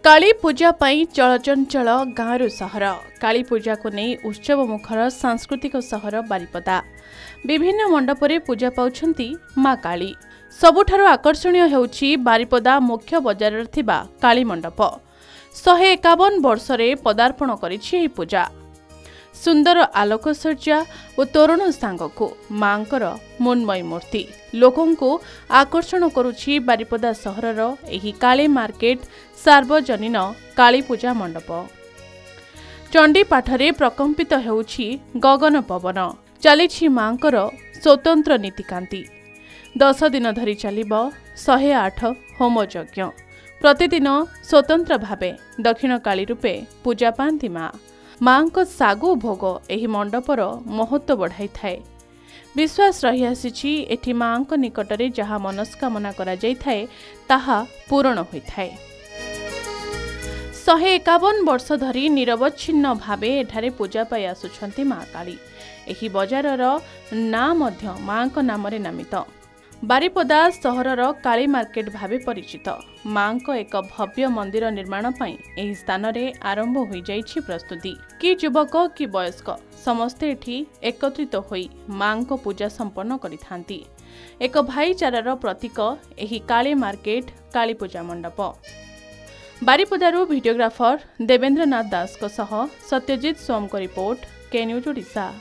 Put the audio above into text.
काली पूजा पई चलचंचल गाँव सहर काली पूजा को नहीं उत्सव मुखर सांस्कृतिक सहर बारिपदा विभिन्न मंडपरे पूजा पाउछंती मां काली। सबुठारो आकर्षणीय हेउछि बारिपदा मुख्य बजार थिबा काली मंडप 151 वर्षरे पदार्पण करिछि एही पूजा। सुंदर आलोकसज्जा और तोरण सांगको मांकर मुन्मयी मूर्ति लोकंको आकर्षण करुछि बारिपदा सहरर एही काली मार्केट सार्वजनीन काली पूजा मंडप। चंडी पाठरे प्रकंपित हेउछि गगन पवन चलिछि मांकर स्वतंत्र नीतिकांति। 10 दिन धरी चलिबो 108 होम यज्ञ। प्रतिदिन स्वतंत्र भावे दक्षिण काली रूपे पूजा पांति मां को सागु भोग एही मंडपर महत्व बढ़ाई थाए। विश्वास रही आसीछि एठी मां को निकटरे जहा मनस्कामना करा जाई थाए ताहा पूर्ण होई थाए। 151 वर्ष धरी निरवच्छिन्न भावे एठारे पूजा पाई आसुछंती मां काली। एही बजारर ना मध्य मां को नामरे नामित। बारिपदा सहरर काली मार्केट भावे परिचित। मां को एक भव्य मंदिर निर्माण पई एही स्थान रे आरंभ होई जाइछि प्रस्तुति। कि युवक कि वयस्क समस्ते एठी एकत्रित होई मां को पूजा संपन्न करिथांती। एक भाईचारार प्रतीक एही काली मार्केट काली पूजा मंडप। बारिपदारू वीडियोग्राफर देवेंद्रनाथ दास को सह सत्यजित सोम को रिपोर्ट के न्यूज ओडिशा।